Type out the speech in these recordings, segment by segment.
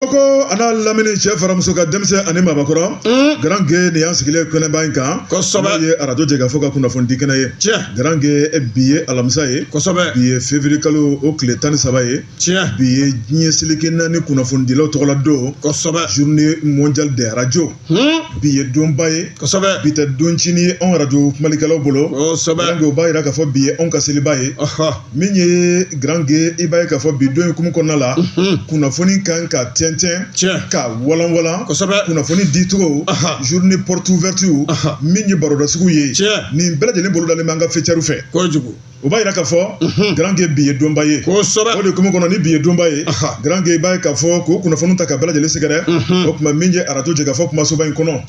ko ana lamini cɛ faramuso ka denmisɛn ani mabakɔrɔ Grand Gueye ni y'an sigilen kɛnɛba in kan n'o ye arajo jɛ ka fɔ ka kunnafoni kɛnɛ ye Grand Gueye bi ye alamisa ye bi ye février kalo o tile 13 ye bi ye diɲɛ seleke naani kunnafonidilaw tɔgɔla don journée mondiale des radios bi ye donba ye bi tɛ doncini ye anw arajo kumalikɛlaw bolo Grand Gueye o b'a yira k'a fɔ bi ye anw ka seliba ye min ye Grand Gueye i b'a ye k'a fɔ bi don hukumu kɔnɔna la kunnafoni kan ka ka walan kunnafoni dicogo journée porte ouverte min ye barodasigiw ye nin bɛɛ lajɛlen bolo dalen bɛ an ka fɛcɛriw fɛ o b'a yira k'a fɔ Grand Gueye bi ye donba ye o de hukumu kɔnɔ ni bi ye donba ye Grand Gueye i b'a ye k'a fɔ k'o kunnafoni ta ka bɛɛ lajɛlen sɛgɛrɛ o tuma min ye arajo jɛ ka fɔ kumasoba in kɔnɔ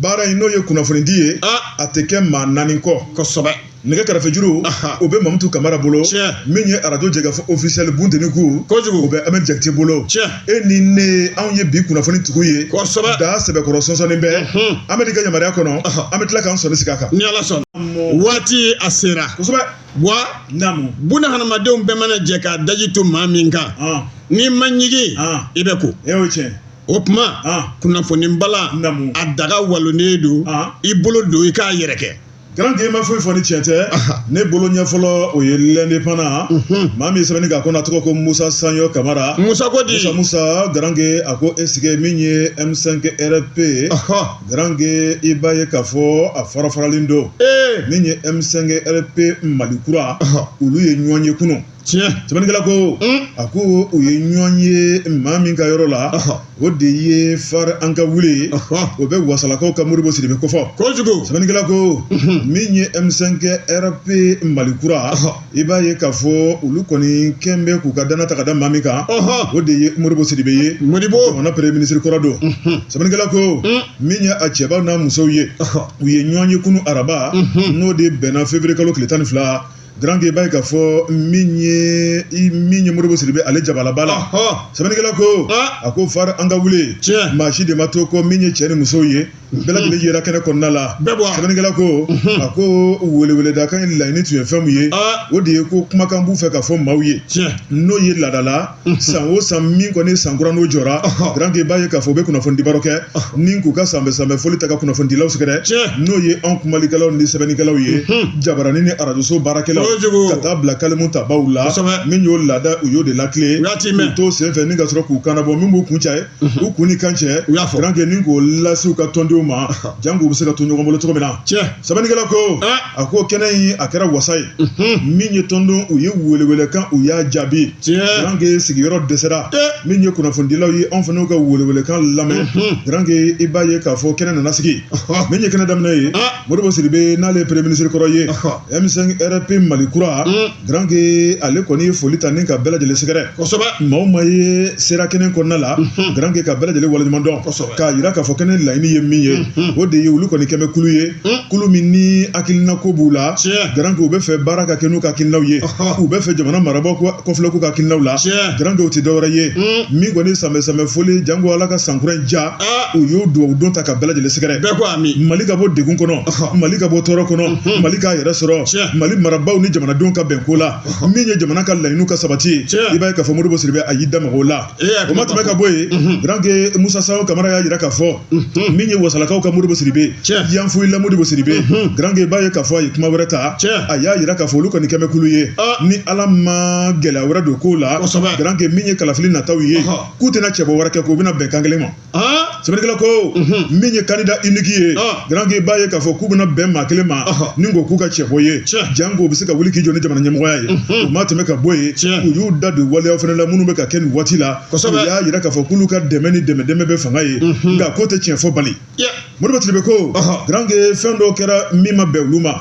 baara in n'o ye kunnafonidi ye a tɛ kɛ maa naani kɔ nɛgɛ kɛrɛfɛ juru o bɛ Mamutu Kamara bolo min ye arajo jɛ ka fɔ officiel Bunteni Ku o bɛ Ahmed Jakite bolo e ni ne anw ye bi kunnafoni tigiw ye da sɛbɛkɔrɔ sɔnsɔnni bɛ an bɛ di ka yamaruya kɔnɔ an bɛ tila k'an sɔnni sigi a kan ni Ala sɔnna waati a sera wa buna hadamadenw bɛɛ mana jɛ ka daji to maa min kan ni ma ɲigi i bɛ ko o tuma kunnafoni bala a daga walonen don i bolo don i k'a yɛrɛ kɛ Grand Gueye ma foyi fɔ ni tiɲɛ tɛ ne bolo ɲɛfɔlɔ o ye l'indépendant maa min sɛbɛnni k'a ko n'a tɔgɔ ko Musa Sanyo Kamara Musa Grand Gueye a ko esike min ye M5 RP Grand Gueye i b'a ye k'a fɔ a farafaralen don min ye M5 RP Malikura olu ye ɲɔgɔn ye kunun sɛbɛnnikɛla ko a ko u ye ɲɔgɔn ye maa min ka yɔrɔ la o de ye far an ka wuli o bɛ wasalakaw ka Modibo Sidibe kofɔ sɛbɛnnikɛla ko min ye M5 RP Malikura i b'a ye k'a fɔ olu kɔni kɛn bɛ k'u ka dana ta ka da maa min kan o de ye Modibo Sidibe ye jamana premier ministre kɔrɔ don sɛbɛnnikɛla ko min ye a cɛbaw n'a musow ye u ye ɲɔgɔn ye kunu araba n'o de bɛnna février kalo tile 12 Grand Gueye b'a ye k'a fɔ min ye Modibo Sidibe ale jabalaba la sɛbɛnnikɛla ko a ko far an ka wuli maa si de ma to ko min ye cɛ ni musow ye bɛɛ lajɛlen yera kɛnɛ kɔnɔna la sɛbɛnnikɛla ko a ko weleweleda kan ye laɲini tun ye fɛn min ye o de ye ko kumakan b'u fɛ ka fɔ maaw ye n'o ye laadala san o san min kɔni san kura n'o jɔra Grand Gueye b'a ye k'a fɔ u bɛ kunnafonidi baro kɛ ni k'u ka sanbɛ foli ta ka kunnafonidilaw sɛgɛrɛ n'o ye anw kumalikɛlaw ni sɛbɛnnikɛlaw ye jabarani ni arajoso baarakɛlaw ka taa bila kalimu ta baw la min y'o laada u y'o de lakile k'u to senfɛ ni ka sɔrɔ k'u kanabɔ min b'u kun cɛ u kun ni kan cɛ Grand Gueye ni k'o lase u ka tɔndenw ma jango u bɛ se ka to ɲɔgɔn bolo cogo min na sɛbɛnnikɛla ko a ko kɛnɛ in a kɛra wasa ye min ye tɔndenw u ye welewelekan u y'a jaabi Grand Gueye sigiyɔrɔ dɛsɛra min ye kunnafonidilaw ye anw fana ka welewelekan lamɛn Grand Gueye i b'a ye k'a fɔ kɛnɛ nana sigi min ye kɛnɛ daminɛ ye Modibo Sidibe n'ale premier ministre kɔrɔ ye M5 RP Malikura Grand Gueye ale kɔni ye foli ta ni ka bɛɛ lajɛlen sɛgɛrɛ maa o maa ye sera kɛnɛ kɔnɔna la Grand Gueye ka bɛɛ lajɛlen waleɲuman dɔn k'a yira k'a fɔ kɛnɛ laɲini ye min ye o de ye olu kɔni kɛmɛ kulu ye kulu min ni hakilina ko b'u la Grand Gueye u bɛ fɛ baara ka kɛ n'u ka hakilinaw ye u bɛ fɛ jamana marabaaw kɔfilɛ k'u ka hakilinaw la Grand Gueye u tɛ dɔwɛrɛ ye min kɔni sanbɛ foli jango Ala ka sankura in ja u y'o duwawu don ta ka bɛɛ lajɛlen sɛgɛrɛ Mali ka bɔ degun kɔnɔ Mali ka bɔ tɔɔrɔ kɔnɔ Mali k'a yɛrɛ sɔrɔ Mali marabaaw ni jamanadenw ka bɛn ko la min ye jamana ka laɲiniw ka sabati i b'a ye k'a fɔ Modibo Sidibe a y'i da mago la o ma tɛmɛ ka bɔ yen Grand Gueye Musa Sanyo Kamara y'a yira k'a fɔ min ye wasalakaw ka Modibo Sidibe yanfoyila Modibo Sidibe Grand Gueye b'a ye k'a fɔ a ye kuma wɛrɛ ta a y'a yira k'a fɔ olu kɔni kɛmɛ kulu ye ni Ala ma gɛlɛya wɛrɛ don ko la Grand Gueye min ye kalafili nataw ye k'u tɛna cɛbɔ wɛrɛ kɛ k'u bɛna bɛn kan kelen ma sɛbɛnnikɛla ko min ye candidat unique ye Grand Gueye b'a ye k'a fɔ k'u bɛna bɛn maa kelen ma ni ko k'u ka cɛbɔ ye jango u bɛ se ka wuli k'i jɔ ni jamana ɲɛmɔgɔya ye u ma tɛmɛ ka bɔ yen u y'u da don waleyaw fana la minnu bɛ ka kɛ nin waati la u y'a yira k'a fɔ k'olu ka dɛmɛ ni dɛmɛ bɛ fanga ye nka ko tɛ tiɲɛ fɔ bali Modibo Sidibe ko Grand Gueye fɛn dɔw kɛra min ma bɛn olu ma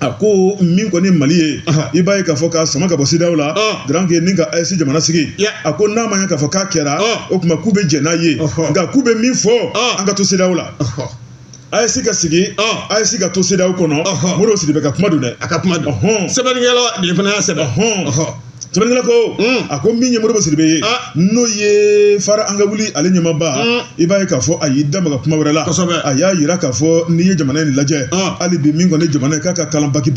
a ko min kɔni Mali ye i b'a ye k'a fɔ k'a sama ka bɔ CEDEAO la Grand Gueye ni ka AES jamana sigi a ko n'a ma ɲɛ k'a fɔ k'a kɛra o tuma k'u bɛ jɛn n'a ye nka k'u bɛ min fɔ an ka to CEDEAO la AES ka sigi AES ka to CEDEAO kɔnɔ Modibo Sidibe ka kuma don dɛ a ka kuma don sɛbɛnnikɛla de fana y'a sɛbɛn sɛbɛnnikɛla ko a ko min ye Modibo Sidibe ye n'o ye Fara an ka wuli ale ɲɛmaaba i b'a ye k'a fɔ a y'i da maga kuma wɛrɛ la a y'a yira k'a fɔ n'i ye jamana in lajɛ hali bi min kɔni jamana in k'a ka kalan baki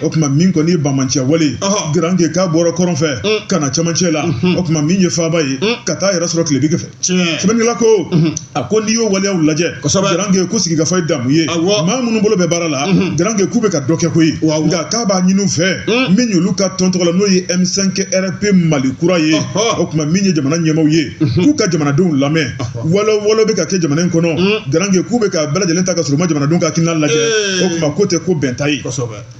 o tuma min kɔni ye bamanciya wale Garange k'a bɔra kɔrɔn fɛ ka na cɛmancɛ la o tuma min ye faaba ye ka taa yɛrɛ sɔrɔ tilebin fɛ sɛbɛnnikɛla ko a ko n'i y'o waleyaw lajɛ Garange ko sigikafɔ ye damu ye maa minnu bolo bɛ baara la Garange k'u bɛ ka dɔ kɛ koyi nka k'a b'a ɲini u fɛ min y'olu ka tɔn tɔgɔ la n'o ye M5 RP Mali kura ye o tuma min ye jamana ɲɛmaaw ye k'u ka jamanadenw lamɛn walo bɛ ka kɛ jamana in kɔnɔ Garange k'u bɛ ka bɛɛ lajɛlen ta ka sɔrɔ u ma jamanadenw ka hakilina lajɛ o tuma ko tɛ ko bɛnta ye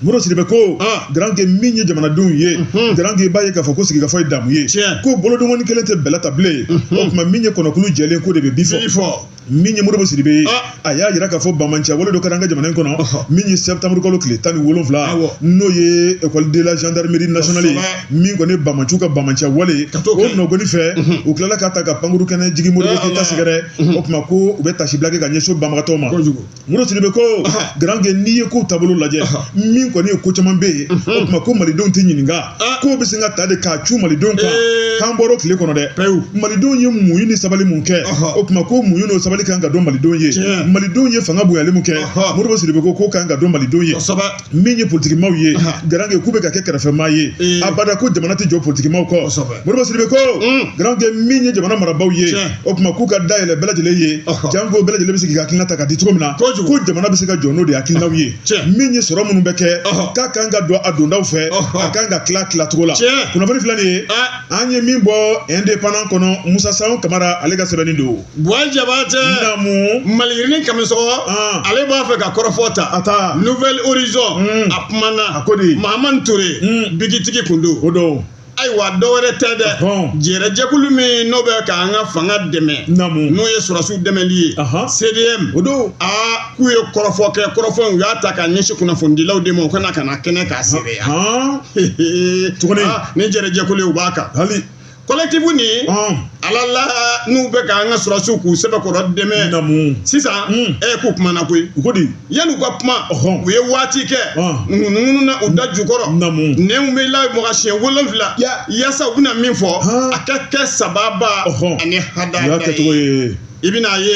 Modibo Sidibe ko Garange min ye jamanadenw ye Garange b'a ye k'a fɔ ko sigikafɔ ye damu ye ko bolodengɔni kelen tɛ bɛlɛ ta bilen o tuma min ye kɔnɔkulu jɛlen ko de bɛ bi fɔ min ye Modibo Sidibe ye a y'a yira k'a fɔ bamanciya wale dɔ kɛra an ka jamana in kɔnɔ min ye septembre kalo tile 17 n'o ye école de la gendarmerie nationale ye min kɔni bamanciw ka bamanciya wale o nɔgɔni fɛ u tilala k'a ta ka pankuru kɛnɛ jigi Modibo Keyita sɛgɛrɛ o tuma ko u bɛ tasibila kɛ ka ɲɛsin banbagatɔw ma Modibo Sidibe ko Garange n'i ye kow taabolo lajɛ min kɔni ye ko caman bɛ yen o tuma ko malidenw tɛ ɲininka kow bɛ se ka ta de k'a cu malidenw kan k'an bɔra tile kɔnɔ dɛ malidenw ye muɲu ni sabali mun kɛ o tuma ko muɲu n'o sabali kan ka dɔn malidenw ye malidenw ye fanga bonyali mun kɛ Modibo Sidibe ko kan ka dɔn malidenw ye min ye politikimaaw ye Garange k'u bɛ ka kɛ kɛrɛfɛmaa ye abada ko jamana tɛ jɔ politikimaaw kɔ Modibo Sidibe ko Garange min ye jamana marabaaw ye o tuma k'u ka dayɛlɛ bɛɛ lajɛlen ye janko bɛɛ lajɛlen bɛ se k'i ka hakilina ta ka di cogo min na ko jamana bɛ se ka jɔ n'o de ye hakilinaw ye min ye sɔrɔ minnu bɛ kɛ k'a kan ka don a dondaw fɛ a kan ka tila cogo la kunnafoni filɛ nin ye an ye min bɔ indépendant kɔnɔ Musa Saho Kamara ale ka sɛbɛnni don Buwa Jabate Maliyirini Kamisɔgɔ ale b'a fɛ ka kɔrɔfɔ ta Nouvelle Horizon a kumana Mahamani Ture bigitigi kun don o don ayiwa dɔwɛrɛ tɛ dɛ jɛrɛjɛkulu min n'o bɛ k'an ka fanga dɛmɛ n'o ye sɔrɔsiw dɛmɛli ye CDM o don k'u ye kɔrɔfɔ kɛ kɔrɔfɔ u y'a ta ka ɲɛsin kunnafonidilaw de ma u kana kɛnɛ k'a sɛbɛya tuguni ni jɛrɛjɛkulu ye u b'a kan collectif ni alala n'u bɛ k'an ka sɔrɔsiw k'u sɛbɛkɔrɔ dɛmɛ sisan k'u kumana koyi yan'u ka kuma u ye waati kɛ ŋunuŋunu na u da jukɔrɔ nɛnw bɛ la mɔgɔ siɲɛ 7 yaasa u bɛna min fɔ a ka kɛ sababa ani hadaya ye i bɛna ye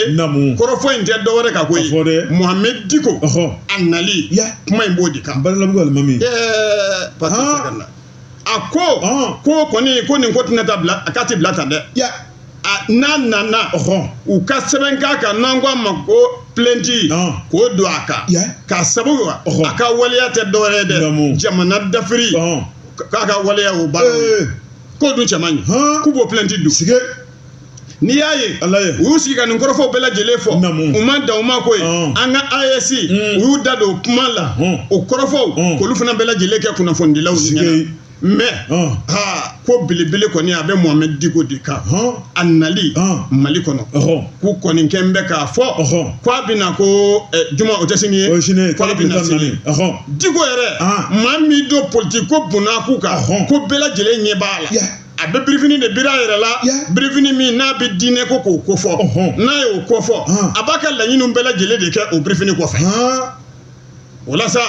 kɔrɔfɔ in tɛ dɔwɛrɛ kan koyi Mohamed Diko a nali kuma in b'o de kan a ko kɔni ko nin ko tɛna taa bila a ka ti bila tan dɛ n'a nana u ka sɛbɛn k'a kan n'an ko a ma ko plainte k'o don a kan k'a sababu a ka waleya tɛ dɔwɛrɛ ye dɛ jamana dafiri k'a ka waleya o baara ye k'o dun cɛ man ɲi k'u b'o plainte don n'i y'a ye u y'u sigi ka nin kɔrɔfɔw bɛɛ lajɛlen fɔ u ma dan u ma ko ye an ka AES u y'u da don o kuma la o kɔrɔfɔw k'olu fana bɛɛ lajɛlen kɛ kunnafonidilaw ɲɛna mais ko belebele kɔni a bɛ Mohamed Diko de kan a nali Mali kɔnɔ k'u kɔni kɛ bɛ k'a fɔ k'a bɛna ko juma o tɛ sini ye k'a bɛna sini Diko yɛrɛ maa min don politique ko bunna k'u kan ko bɛɛ lajɛlen ɲɛ b'a la a bɛ birifini de biri a yɛrɛ la birifini min n'a bɛ diinɛ ko k'o kofɔ n'a ye o kofɔ a b'a ka laɲiniw bɛɛ lajɛlen de kɛ o birifini kɔfɛ o la sa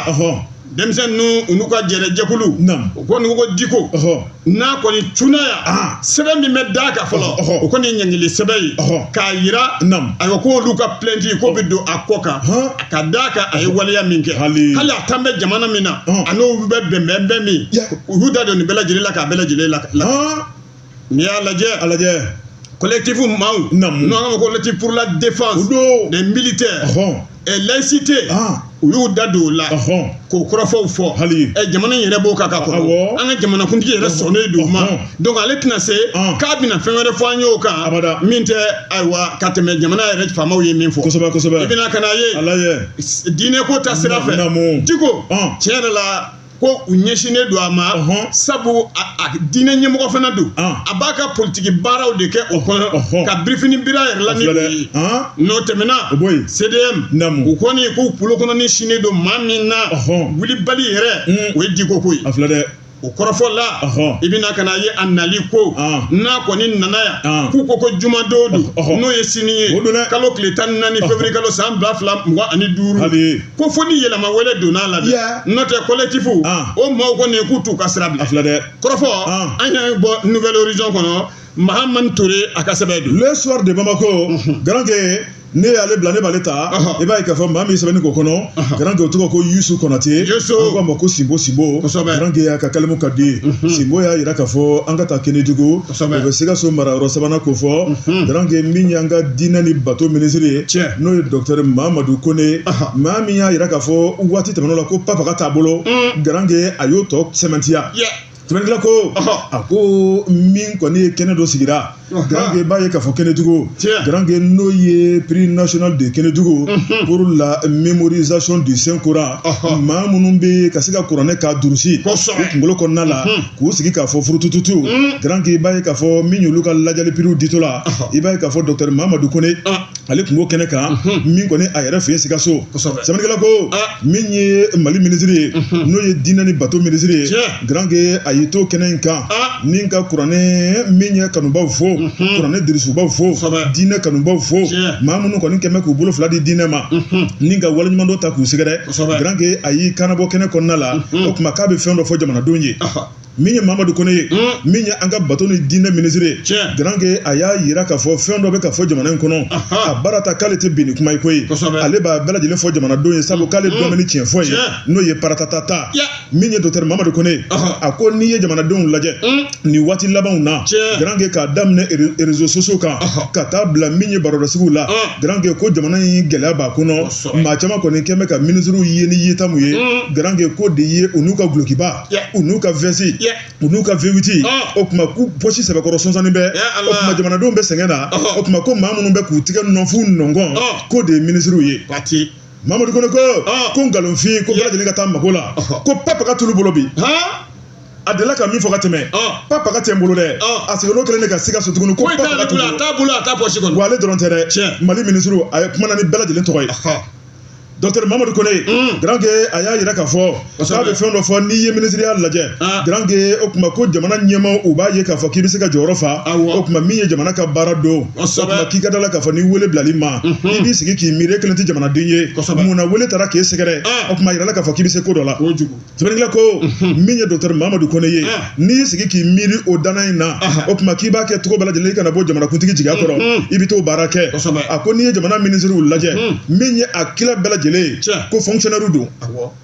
denmisɛnnin n'u ka jɛrɛjɛkulu o kɔni ko Diko n'a kɔni cunna yan sɛbɛn min bɛ d'a kan fɔlɔ o kɔni ye ɲangili sɛbɛn ye k'a yira ayiwa k'olu ka plainte k'o bɛ don a kɔ kan a ka d'a kan a ye waleya min kɛ hali a tan bɛ jamana min na a n'o bɛ bɛnbɛn min u y'u da don nin bɛɛ lajɛlen la k'a bɛɛ lajɛlen la n'i y'a lajɛ collectif maaw n'o an ka ma ko collectif pour la défense des militaires et laïcité u y'u da don o la k'o kɔrɔfɔw fɔ jamana in yɛrɛ b'o kan ka kɔrɔ an ka jamanakuntigi yɛrɛ sɔnnen don o ma donc ale tɛna se k'a bɛna fɛn wɛrɛ fɔ an ye o kan min tɛ ayiwa ka tɛmɛ jamana yɛrɛ faamaw ye min fɔ i bɛna ka n'a ye diinɛ ko ta sira fɛ Diko tiɲɛ yɛrɛ la ko u ɲɛsinnen don a ma sabu a diinɛ ɲɛmɔgɔ fana don a b'a ka politiki baaraw de kɛ o kɔnɔ ka birifini biri a yɛrɛ la ni o ye n'o tɛmɛna CDM u kɔni k'u kulo kɔnɔ ni sinnen don maa min na wulibali yɛrɛ o ye Diko ko ye o kɔrɔfɔla i bɛna ka na ye a nali ko n'a kɔni nana yan k'u ko jumadon don n'o ye sini ye kalo tile 14 février kalo san 2025 ko fo ni yɛlɛma wɛrɛ donna la dɛ n'o tɛ collectif o maaw kɔni k'u t'u ka sira bila kɔrɔfɔ an y'a bɔ Nouvelle Horizon kɔnɔ Mahamani Touré a ka sɛbɛn don le soir de Bamako grand que ne y'ale bila ne b'ale ta i b'a ye k'a fɔ maa min sɛbɛnni k'o kɔnɔ grand que o tɔgɔ ko Yusu Konate an k'a ma ko Simbo grand que a ka kalimu ka di Simbo y'a jira k'a fɔ an ka taa Kenedugu o bɛ Sikaso marayɔrɔ sabanan ko fɔ grand que min y'an ka diinɛ ni bato ministre ye n'o ye docteur Mamadou Kone maa min y'a jira k'a fɔ waati tɛmɛn'o la ko papa ka t'a bolo grand que a y'o tɔ sɛmɛntiya tɛmɛnikɛla ko a ko min kɔni ye kɛnɛ dɔ sigira grand que b'a ye k'a fɔ Kenedugu grand que n'o ye prix national de Kenedugu pour la mémorisation du Saint Coran maa minnu bɛ ka se ka kuranɛ k'a durusi u kunkolo kɔnɔna la k'u sigi k'a fɔ furutututu grand que b'a ye k'a fɔ min y'olu ka lajɛli prix ditɔ la i b'a ye k'a fɔ docteur Mamadou Kone ale tun b'o kɛnɛ kan min kɔni a yɛrɛ fɛ yen Sikaso sɛbɛnnikɛla ko min ye Mali ministre ye n'o ye diinɛ ni bato ministre ye grand que a y'i to kɛnɛ in kan ni ka kuranɛ min ye kanubaw fo kuranɛ dirisubaw fo diinɛ kanubaw fo maa minnu kɔni kɛmɛ k'u bolo fila di diinɛ ma ni ka waleɲuman dɔ ta k'u sɛgɛrɛ grand que a y'i kanabɔ kɛnɛ kɔnɔna la o tuma k'a bɛ fɛn dɔ fɔ jamanadenw ye min ye Mamadou Kone ye min ye an ka bato ni diinɛ ministre ye grand que a y'a jira k'a fɔ fɛn dɔ bɛ ka fɔ jamana in kɔnɔ a baara ta k'ale tɛ bin ni kuma ye koyi ale b'a bɛɛ lajɛlen fɔ jamanadenw ye sabu k'ale dɔn bɛ ni tiɲɛ fɔ ye n'o ye paratatata min ye docteur Mamadou Kone a ko n'i ye jamanadenw lajɛ nin waati labanw na grand que k'a daminɛ réseaux sociaux kan ka taa bila min ye barodasigiw la grand que ko jamana in gɛlɛya b'a kɔnɔ maa caman kɔni kɛn bɛ ka ministrew ye ni yeta mun ye grand que ko de ye u n'u ka gulokiba u n'u ka vɛsi u n'u ka V8 o tuma k'u poche sɛbɛkɔrɔ sɔnsɔnni bɛ o tuma jamanadenw bɛ sɛgɛn na o tuma ko maa minnu bɛ k'u tigɛ nɔ f'u nɔngɔn ko de ye ministrew ye Mamadou Kone ko nkalonfin ko bɛɛ lajɛlen ka taa mago la ko papa ka t'olu bolo bi a delila ka min fɔ ka tɛmɛ papa ka tɛ n bolo dɛ a seginn'o kelen de ka Sikaso tuguni ko papa ka t'u bolo a t'a bolo a t'a poche kɔnɔ wa ale dɔrɔn tɛ dɛ Mali ministrew a ye kumana ni bɛɛ lajɛlen tɔgɔ ye docteur Mamadou Kone grand que a y'a jira k'a fɔ k'a bɛ fɛn dɔ fɔ n'i ye ministeriya lajɛ grand que o tuma ko jamana ɲɛmaaw u b'a ye k'a fɔ k'i bɛ se ka jɔyɔrɔ fa o tuma min ye jamana ka baara don o tuma k'i ka da la k'a fɔ ni wele bilali ma i b'i sigi k'i miiri e kelen tɛ jamanaden ye mun na wele taara k'e sɛgɛrɛ o tuma yirala k'a fɔ k'i bɛ se ko dɔ la sɛbɛnnikɛla ko min ye docteur Mamadou Kone ye n'i y'i sigi k'i miiri o danna in na o tuma k'i b'a kɛ cogo bɛɛ lajɛlen i kana bɔ jamanakuntigi jigiya kɔrɔ i bɛ t'o baara kɛ a ko n'i ye jamana ministrew lajɛ min ye a kila bɛɛ lajɛlen ko fonctionnaire don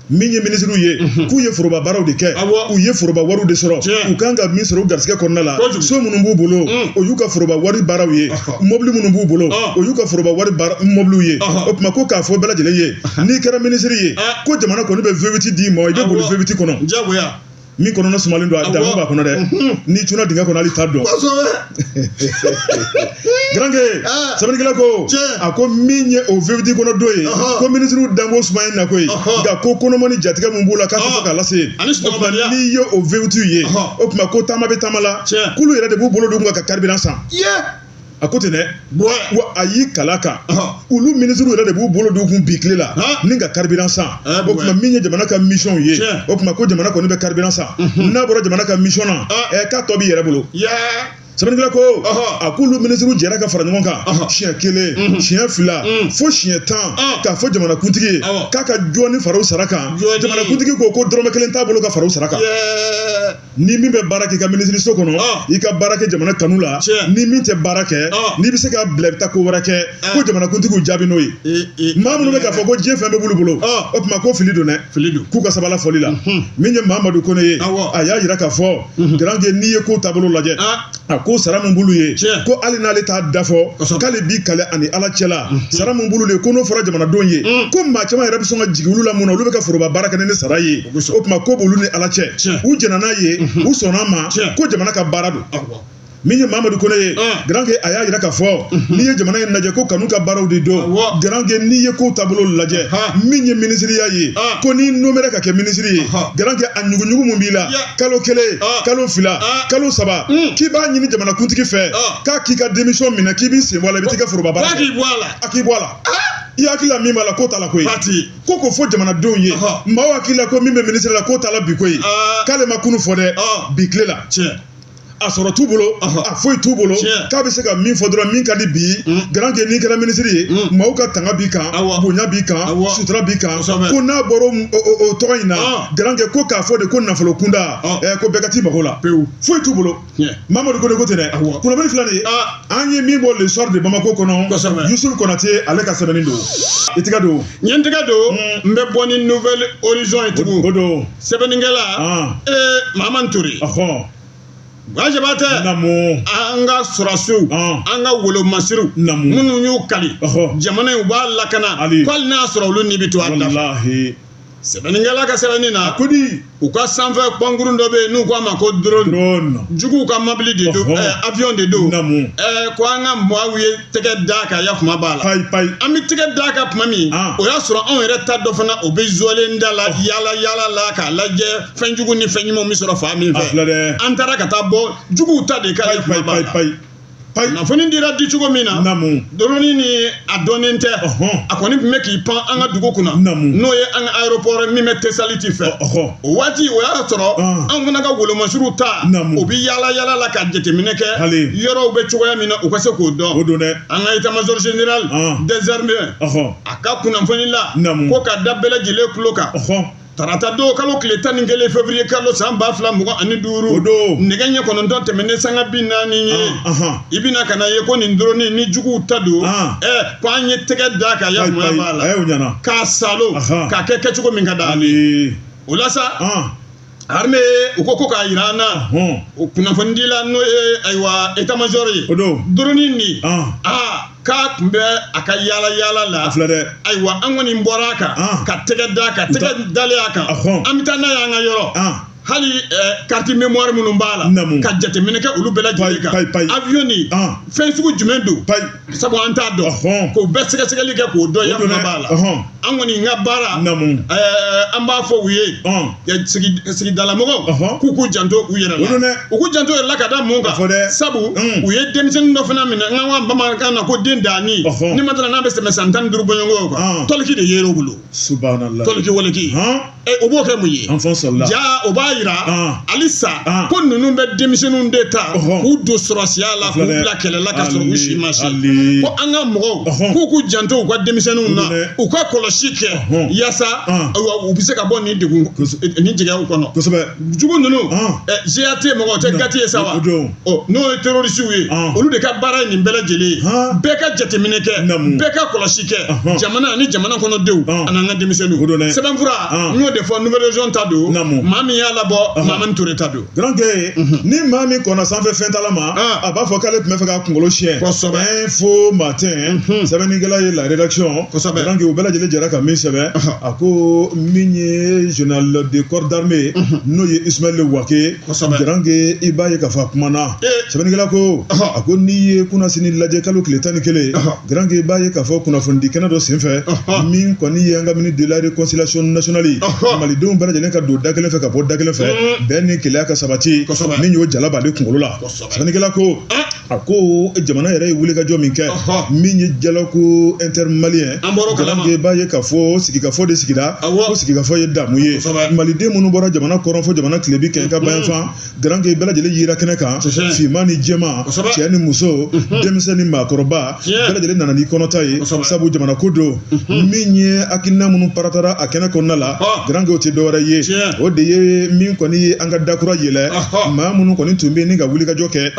min ye ministre ye k'u ye foroba baaraw de kɛ u ye foroba wariw de sɔrɔ u kan ka min sɔrɔ u garisɛgɛ kɔnɔna la so minnu b'u bolo o y'u ka foroba wari baaraw ye mobili minnu b'u bolo o y'u ka foroba wari mobiliw ye o tuma ko k'a fɔ bɛɛ lajɛlen ye n'i kɛra ministre ye ko jamana kɔni bɛ V8 d'i ma i bɛ boli V8 kɔnɔ min kɔnɔna sumalen don a damu b'a kɔnɔ dɛ n'i cunna dingɛ kɔnɔ hali t'a dɔn grand que sɛbɛnnikɛla ko a ko min ye o V8 kɔnɔ don ye ko ministre danbo sumaya na koyi nka ko kɔnɔma ni jatigɛ mun b'u la k'a fɔ k'a lase o tuma n'i ye o V8 ye o tuma ko taama bɛ taama la kulu yɛrɛ de b'u bolo don ka carburant san a ko ten dɛ wa a y'i kala kan olu ministres yɛrɛ de b'u bolo don kun bi tile la ni ka carburant san o tuma min ye jamana ka mission ye o tuma ko jamana kɔni bɛ carburant san n'a bɔra jamana ka mission na k'a tɔ b'i yɛrɛ bolo sɛbɛnnikɛla ko a k'olu ministres jɛra ka fara ɲɔgɔn kan siɲɛ kelen siɲɛ fila fo siɲɛ 10 k'a fɔ jamanakuntigi ye k'a ka jɔni fara u sara kan jamanakuntigi ko dɔrɔmɛ kelen t'a bolo ka fara u sara kan ni min bɛ baara kɛ i ka ministre so kɔnɔ i ka baara kɛ jamana kanu la ni min tɛ baara kɛ n'i bɛ se k'a bila i bɛ taa ko wɛrɛ kɛ ko jamanakuntigiw jaabi n'o ye maa minnu bɛ k'a fɔ ko diɲɛ fɛn bɛɛ b'olu bolo o tuma ko fili don dɛ k'u ka sabala fɔli la min ye Mamadou Kone ye a y'a jira k'a fɔ grand que n'i ye ko taabolo lajɛ a ko sara mun bulu ye ko hali n'ale t'a dafɔ k'ale b'i kale ani ala cɛla sara mun bulu ye ko n'o fɔra jamanadenw ye ko maa caman yɛrɛ bɛ sɔn ka jigin olu la mun na olu bɛ ka foroba baara kɛ ni sara ye o tuma ko b'olu ni ala cɛ u jɛnna n'a ye u sɔnna ma ko jamana ka baara don min ye Mamadou Kone ye grand que a y'a jira k'a fɔ n'i ye jamana in lajɛ ko kanu ka baaraw de don grand que n'i ye ko taabolo lajɛ min ye ministeriya ye ko n'i nomera ka kɛ ministre ye grand que a ɲuguɲugu mun b'i la kalo kelen kalo fila kalo saba k'i b'a ɲini jamanakuntigi fɛ k'a k'i ka démission minɛ k'i b'i sen bɔ a la i bɛ t'i ka foroba baara kɛ a k'i bɔ a la i hakili la min b'a la ko t'a la koyi ko k'o fɔ jamanadenw ye maaw hakili la ko min bɛ ministre la ko t'a la bi koyi k'ale ma kunu fɔ dɛ bi tile la a sɔrɔ t'u bolo a foyi t'u bolo k'a bɛ se ka min fɔ dɔrɔn min ka di bi grand que n'i kɛra ministre ye maaw ka tanga b'i kan bonya b'i kan sutura b'i kan ko n'a bɔra o tɔgɔ in na grand que ko k'a fɔ de ko nafolo kunda ko bɛɛ ka t'i mago la foyi t'u bolo Mamadu ko de ko ten dɛ kunnafoni filɛ nin ye an ye min bɔ le soir de Bamako kɔnɔ Yusuf Konate ale ka sɛbɛnni don i tɛgɛ don n ye n tɛgɛ don n bɛ bɔ ni nouvelle horizon ye tugun o don sɛbɛnnikɛla Mahamani Ture Wajabatɛ an ka sɔrɔsiw an ka wolomasiriw minnu y'u kali jamana in u b'a lakana hali n'a sɔrɔ olu ni bɛ to a la sɛbɛnnikɛla ka sɛbɛnni na u ka sanfɛ kɔnkurun dɔ bɛ yen n'u k'a ma ko drone juguw ka mobili de don avion de don ko an ka maaw ye tɛgɛ da kan yakuma b'a la an bɛ tɛgɛ da kan tuma min o y'a sɔrɔ anw yɛrɛ ta dɔ fana o bɛ zɔlen da la yaala la k'a lajɛ fɛn jugu ni fɛn ɲumanw bɛ sɔrɔ fan min fɛ an taara ka taa bɔ juguw ta de kan yakuma b'a la kunnafoni dira di cogo min na drone ni a dɔnnen tɛ a kɔni tun bɛ k'i pan an ka dugu kunna n'o ye an ka aéroport min bɛ Tesaliti fɛ o waati o y'a sɔrɔ an fana ka wolomasiriw ta o bɛ yaala la ka jateminɛ kɛ yɔrɔw bɛ cogoya min na u ka se k'o dɔn an ka état-major général des armées a ka kunnafoni la ko ka da bɛɛ lajɛlen tulo kan tarata don kalo tile 11 février kalo san 2025 nɛgɛ ɲɛ 9 tɛmɛnen sanga 40 ye i bɛna ka na ye ko nin drone ni juguw ta don ko an ye tɛgɛ da kan yakuma b'a la k'a salo k'a kɛ kɛcogo min ka d'ale o la sa armée u ko k'a jira an na o kunnafoni dila n'o ye ayiwa état-major ye drone nin k'a tun bɛ a ka yaala la ayiwa an kɔni bɔra a kan ka tɛgɛ da kan tɛgɛ dalen a kan an bɛ taa n'a ye an ka yɔrɔ hali carte mémoire minnu b'a la ka jateminɛ kɛ olu bɛɛ lajɛlen kan avion ni fɛn sugu jumɛn don sabu an t'a dɔn k'o bɛɛ sɛgɛsɛgɛli kɛ k'o dɔn yakuma b'a la an kɔni ka baara an b'a fɔ u ye sigidalamɔgɔw k'u k'u janto u yɛrɛ la u k'u janto u yɛrɛ la ka da mun kan sabu u ye denmisɛnnin dɔ fana minɛ an ka bamanankan na ko den daani ni ma n'a bɛ tɛmɛ san 15 bɔɲɔgɔnko kan tɔliki de yer'u bolo tɔliki waliki o b'o kɛ mun ye ja o b'a yira halisa ko ninnu bɛ denmisɛnninw de ta k'u don sɔrɔsiya la k'u bila kɛlɛ la ka sɔrɔ u si ma se ko an ka mɔgɔw k'u k'u janto u ka denmisɛnninw na u ka kɔlɔsi kɛ yaasa u bɛ se ka bɔ nin degun nin jɛgɛw kɔnɔ jugu ninnu GAT mɔgɔw tɛ gati ye sa wa n'o ye terrorisiw ye olu de ka baara ye nin bɛɛ lajɛlen ye bɛɛ ka jateminɛ kɛ bɛɛ ka kɔlɔsi kɛ jamana ani jamana kɔnɔdenw ani an ka denmisɛnninw sɛbɛnfura n y'o de fɔ nouvelle région ta don maa min y'a labɔ Mahamani Ture ta don grand que ni maa min kɔnna sanfɛ fɛntala ma a b'a fɔ k'ale tun bɛ fɛ ka kunkolo siɲɛ info matin sɛbɛnnikɛla ye la rédaction grand que u bɛɛ lajɛlen jɛra ka min sɛbɛn a ko min ye général de corps d'armée n'o ye Ismaël Wake grand que i b'a ye k'a fɔ a kumana sɛbɛnnikɛla ko a ko n'i ye kunnasini lajɛ kalo tile 11 grand que i b'a ye k'a fɔ kunnafonidi kɛnɛ dɔ senfɛ min kɔni ye an ka ministre de la réconciliation nationale malidenw bɛɛ lajɛlen ka don da kelen fɛ ka bɔ da kelen fɛ bɛɛ ni kelenya ka sabati min y'o jala b'ale kunkolo la sɛbɛnnikɛla ko a ko jamana yɛrɛ ye wulikajɔ min kɛ min ye jalako intermalien grand que i b'a ye k'a fɔ sigikafɔ de sigira ko sigikafɔ ye damu ye maliden minnu bɔra jamana kɔrɔn fɔ jamana tilebi kɛ ka bayan fan grand que i bɛɛ lajɛlen yira kɛnɛ kan finman ni jɛman cɛ ni muso denmisɛn ni maakɔrɔba bɛɛ lajɛlen nana n'i kɔnɔta ye sabu jamana ko don min ye hakilina minnu paratara a kɛnɛ kɔnɔna la grand que o tɛ dɔwɛrɛ ye o de ye min kɔni ye an ka dakura yɛlɛ maa minnu kɔni tun bɛ ni ka wulikajɔ kɛ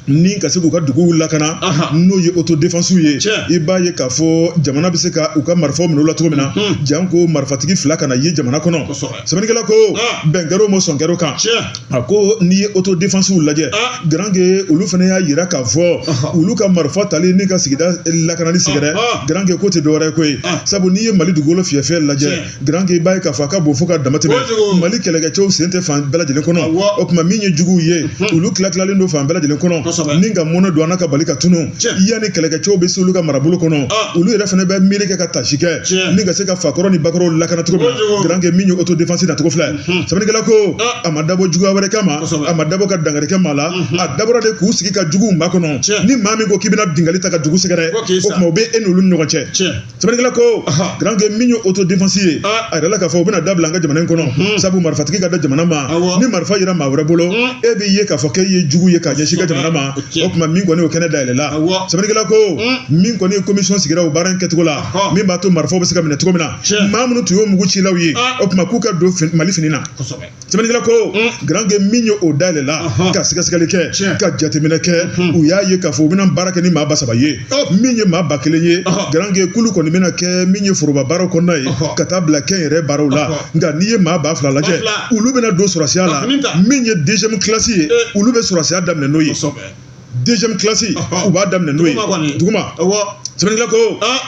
ni ka se k'u ka duguw lakana n'o ye autodéfense ye i b'a ye k'a fɔ jamana bɛ se ka u ka marifaw minɛ u la cogo min na janko marifatigi 2 kana ye jamana kɔnɔ sɛbɛnnikɛla ko bɛnkɛrɛw ma sɔn kɛrɛw kan a ko n'i ye autodéfense lajɛ grand que olu fana y'a yira k'a fɔ olu ka marifa tali ni ka sigida lakanani sɛgɛrɛ grand que ko tɛ dɔwɛrɛ ye koyi sabu n'i ye Mali dugukolo fiyɛfiyɛ lajɛ grand que i b'a ye k'a fɔ a ka bon fo ka dama tɛmɛ Mali kɛlɛkɛcɛw sen tɛ fan bɛɛ lajɛlen kɔnɔ o tuma min ye juguw ye olu tilatilalen don fan bɛɛ lajɛlen kɔnɔ ni ka mɔnɛ don an ka bali ka tunu yani kɛlɛkɛcɛw bɛ se olu ka marabolo kɔnɔ olu yɛrɛ fana bɛ miiri kɛ ka tasi kɛ ni ka se ka fakɔrɔ ni bakɔrɔw lakana cogo min na grand kɛ min ye auto défense na cogo filɛ sɛbɛnnikɛla ko a ma dabɔ juguya wɛrɛ kama a ma dabɔ ka dangari kɛ maa la a dabɔra de k'u sigi ka juguw ma kɔnɔ ni maa min ko k'i bɛna bingali ta ka dugu sɛgɛrɛ o tuma o bɛ e n'olu ni ɲɔgɔn cɛ sɛbɛnnikɛla ko grand kɛ min ye auto défense ye a yɛrɛ la k'a fɔ u bɛna dabila an ka jamana in kɔnɔ sabu marifatigi ka da jamana ma ni marifa yera maa wɛrɛ bolo e b'i ye k'a fɔ k'e ye jugu ye k'a ɲɛsin ka jamana ma o tuma min kɔni o kɛnɛ dayɛlɛla sɛbɛnnikɛla ko min kɔni ye commission sigira o baara in kɛcogo la min b'a to marifaw bɛ se ka minɛ cogo min na maa minnu tun y'o mugu cilaw ye o tuma k'u ka don mali fini na sɛbɛnnikɛla ko grand kɛ min ye o dayɛlɛla ka sɛgɛsɛgɛli kɛ ka jateminɛ kɛ u y'a ye k'a fɔ u bɛna baara kɛ ni maa ba saba ye min ye maa ba kelen ye grand kɛ kulu kɔni bɛna kɛ min ye foroba baaraw kɔnɔna ye ka taa bila kɛn yɛrɛ baaraw la nka n'i ye maa ba fila lajɛ olu bɛna don sɔrɔsiya la min ye deuxième classe ye olu bɛ sɔrɔsiya daminɛ n'o ye deuxième classe u b'a daminɛ n'o ye duguma sɛbɛnnikɛla ko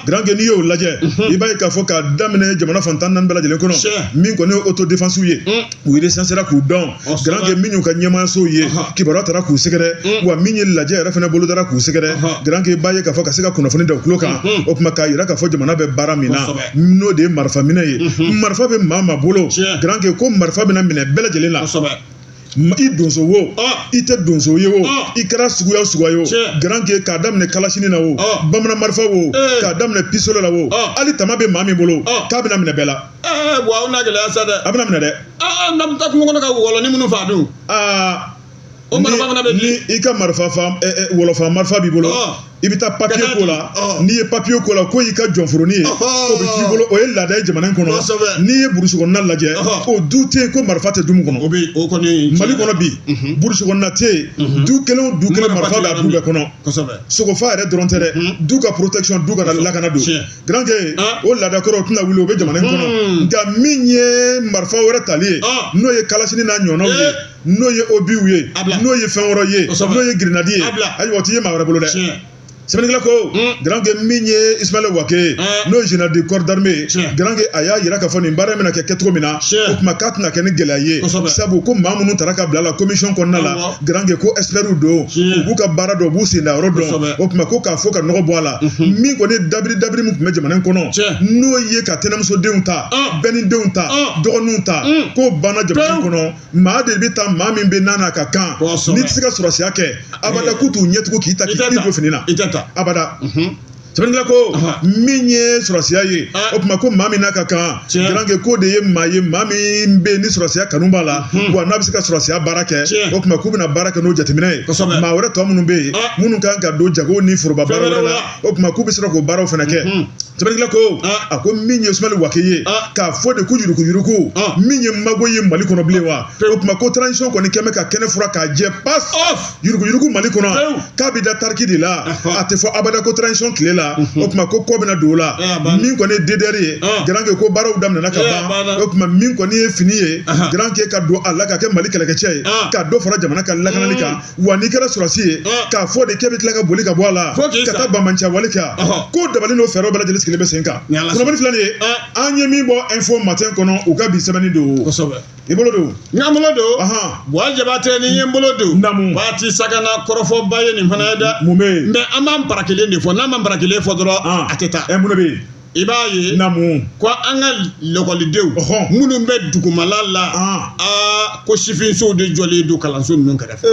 grand kɛ n'i y'o lajɛ i b'a ye k'a fɔ k'a daminɛ jamana fantan naani bɛɛ lajɛlen kɔnɔ min kɔni ye auto défense ye u recensera k'u dɔn grand kɛ min y'u ka ɲɛmaayasow ye kibaruya taara k'u sɛgɛrɛ wa min ye lajɛ yɛrɛ fana bolo dara k'u sɛgɛrɛ grand kɛ i b'a ye k'a fɔ ka se ka kunnafoni da u tulo kan o tuma k'a yira k'a fɔ jamana bɛ baara min na n'o de ye marifa minɛ ye marifa bɛ maa maa bolo grand kɛ ko marifa bɛna minɛ bɛɛ lajɛlen la i donso wo i tɛ donso ye wo i kɛra suguya suguya wo grand kɛ k'a daminɛ kalasini na wo bamanan marifa wo k'a daminɛ pisole la wo hali tama bɛ maa min bolo k'a bɛna minɛ bɛɛ la wa aw n'a gɛlɛya sa dɛ a bɛna minɛ dɛ n'a bɛ taa kungo kɔnɔ ka wɔlɔ ni minnu faa dun o marifa fana bɛ ni i ka marifa wɔlɔfa marifa b'i bolo i bɛ taa papiye ko la n'i ye papiye ko la ko y'i ka jɔnforoni ye o bɛ k'i bolo o ye laada ye jamana in kɔnɔ n'i ye burusi kɔnɔna lajɛ o du tɛ yen ko marifa tɛ du mun kɔnɔ mali kɔnɔ bi burusi kɔnɔna tɛ yen du kelen o du kelen marifa b'a du bɛɛ kɔnɔ sogofa yɛrɛ dɔrɔn tɛ dɛ du ka protection du ka lakana don grand kɛ o laada kɔrɔ o tɛna wuli o bɛ jamana in kɔnɔ nka min ye marifa wɛrɛ tali ye n'o ye kalasini n'a ɲɔgɔnnaw ye n'o ye obiw ye n'o ye fɛn wɛrɛ ye n'o ye girinadi ye ayiwa o tɛ ye maa wɛrɛ bolo dɛ sɛbɛnnikɛla ko grand kɛ min ye Ismaël Wake n'o ye général de corps d'armée grand kɛ a y'a yira k'a fɔ nin baara in bɛna kɛ kɛcogo min na o tuma k'a tɛna kɛ ni gɛlɛya ye sabu ko maa minnu taara ka bila la commission kɔnɔna la grand kɛ ko experts don u b'u ka baara dɔn u b'u sen da yɔrɔ dɔn o tuma ko k'a fɔ ka nɔgɔ bɔ a la min kɔni dabiri min tun bɛ jamana in kɔnɔ n'o ye ka tɛnɛmusodenw ta bɛnidenw ta dɔgɔninw ta k'o banna jamana in kɔnɔ maa de bɛ taa maa min bɛ n'a n'a ka kan n'i tɛ se ka sɔrɔsiya kɛ abada k'u t'u ɲɛtugu k'i ta k'i don fini na abada sɛbɛnnikɛla ko min ye sɔrɔsiya ye o tuma ko maa min n'a ka kan grand kɛ ko de ye maa min bɛ ni sɔrɔsiya kanu b'a la wa n'a bɛ se ka sɔrɔsiya baara kɛ o tuma k'u bɛna baara kɛ n'o jateminɛ ye maa wɛrɛ tɔ minnu bɛ yen minnu kan ka don jago ni foroba baara wɛrɛ la o tuma k'u bɛ sɔrɔ k'o baaraw fana kɛ sɛbɛnnikɛla ko a ko min ye Ismaël Wake ye k'a fɔ de ko yuruguyurugu min ye mago ye Mali kɔnɔ bilen wa o tuma ko transition kɔni kɛn bɛ ka kɛnɛ fura k'a jɛ pas yuruguyurugu Mali kɔnɔ k'a bɛ da tariki de la a tɛ fɔ abada ko transition tile la o tuma ko kɔ bɛna don o la min kɔni ye DDR ye grand kɛ ko baaraw daminɛna ka ban o tuma min kɔni ye fini ye grand kɛ ka don a la ka kɛ Mali kɛlɛkɛcɛ ye ka dɔ fara jamana ka lakanali kan wa n'i kɛra sɔrɔsi ye k'a fɔ de k'e bɛ tila ka boli ka bɔ a la ka taa banbanciya wale kɛ ko dabali n'o fɛɛrɛw bɛɛ lajɛlen sigilen bɛ sen kan kunnafoni filɛ nin ye an ye min bɔ info matin kɔnɔ u ka bi sɛbɛnni don i bolo don n ka bolo don Buwa Jabate ni ye n bolo don waati sagana kɔrɔfɔba ye nin fana ye dɛ mun bɛ yen mais an b'an bara kelen de fɔ n'an m'an bara kelen fɔ dɔrɔn a tɛ taa mun bɛ yen i b'a ye ko an ka lakɔlidenw minnu bɛ dugumala la ko sifinsow de jɔlen don kalanso ninnu kɛrɛfɛ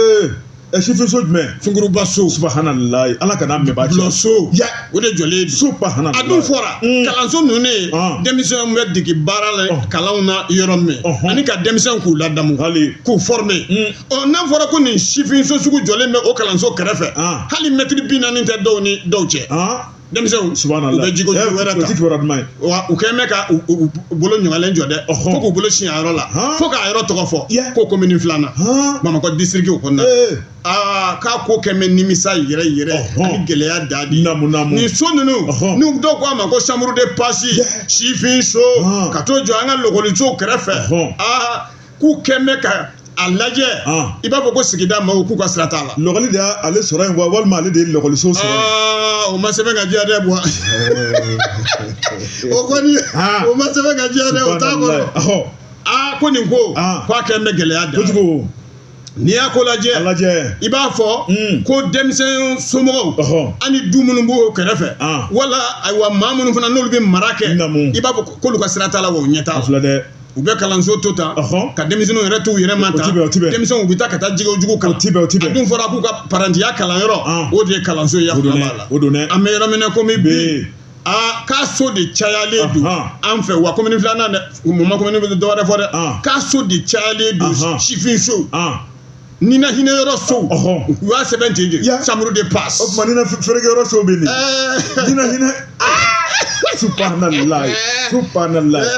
sifinso jumɛn sunkuruba so subahanallahi ala kana mɛn b'a cɛ bulon so o de jɔlen don subahanallahi a dun fɔra kalanso ninnu ne denmisɛnw bɛ dege baara la kalanw na yɔrɔ min ani ka denmisɛnw k'u ladamu k'u former n'a fɔra ko nin sifinso sugu jɔlen bɛ o kalanso kɛrɛfɛ hali mɛtiri 40 tɛ dɔw ni dɔw cɛ denmisɛnw u bɛ jiko wɛrɛ ta wa u kɛn bɛ ka u bolo ɲɔgɔnlen jɔ dɛ fo k'u bolo siɲɛ yɔrɔ la fo k'a yɔrɔ tɔgɔ fɔ ko commune 2nan Bamakɔ district o kɔnɔna k'a ko kɛn bɛ nimisa yɛrɛ ani gɛlɛya dadi nin so ninnu ni dɔw ko a ma ko chambre de passe sifin so ka t'o jɔ an ka lakɔliso kɛrɛfɛ k'u kɛn bɛ ka a lajɛ i b'a fɔ ko sigida maaw k'u ka sira t'a la lɔgɔli de y'ale sɔrɔ yen wa walima ale de ye lɔgɔliso sɔrɔ o ma sɛbɛn ka diya dɛ Buwa o kɔni o ma sɛbɛn ka diya dɛ o t'a kɔrɔ ko nin ko k'a kɛn bɛ gɛlɛya da n'i y'a ko lajɛ i b'a fɔ ko denmisɛn somɔgɔw ani du minnu b'o kɛrɛfɛ wala ayiwa maa minnu fana n'olu bɛ mara kɛ i b'a fɔ k'olu ka sira t'a la wa o ɲɛ t'a la u bɛ kalanso to ta ka denmisɛnninw yɛrɛ t'u yɛrɛ ma ta denmisɛnw u bɛ taa ka taa jɛgɛw jugu kalan a dun fɔra k'u ka parantiya kalanyɔrɔ o de ye kalanso ye yakubaya la an bɛ yɔrɔ min na komi bi k'a so de cayalen don an fɛ wa komini filanan dɛ mun ma komini bɛ dɔwɛrɛ fɔ dɛ k'a so de cayalen don sifin so ni na hinɛ yɔrɔ so u y'a sɛbɛn ten de chambre de passe o tuma ni na feerekɛ yɔrɔ so bɛ nin ni na hinɛ subhanallah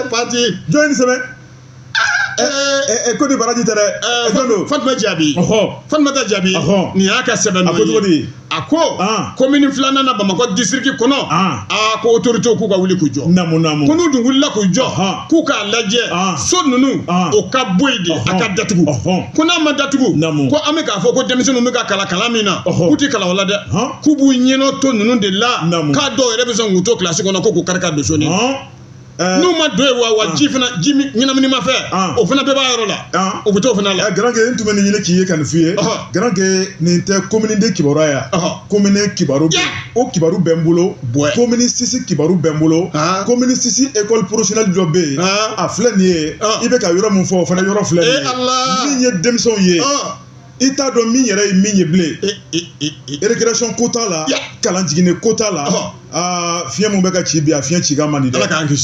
pati jɔn ni sɛbɛn ko ni baraji tɛ dɛ Fatumata Jaabi Fatumata Jaabi nin y'a ka sɛbɛn nɔ ye a ko komini filanan na Bamakɔ district kɔnɔ ko autorité k'u ka wuli k'u jɔ ko n'u dun wulila k'u jɔ k'u k'a lajɛ so ninnu o ka bɔ yen de a ka datugu ko n'a ma datugu ko an bɛ k'a fɔ ko denmisɛnninw bɛ ka kalan min na k'u tɛ kalan o la dɛ k'u b'u ɲɛnɔ to ninnu de la k'a dɔw yɛrɛ bɛ sɔn k'u to kilasi kɔnɔ ko k'u kari ka don so nin n'u ma don yen wa ji fana ji ɲɛnamini ma fɛ o fana bɛɛ b'a yɔrɔ la o bɛ t'o fana la garankɛ n tun bɛ nin ɲini k'i ye ka nin f'i ye garankɛ nin tɛ komini de kibaruya komini kibaru o kibaru bɛ n bolo komini sisi kibaru bɛ n bolo komini sisi école professionnelle dɔ bɛ yen a filɛ nin ye i bɛ ka yɔrɔ min fɔ o fana yɔrɔ filɛ nin ye min ye denmisɛnw ye i t'a dɔn min yɛrɛ ye min ye bilen récréation ko t'a la kalan jiginni ko t'a la fiɲɛ mun bɛ ka ci bi a fiɲɛ cikan man di dɛ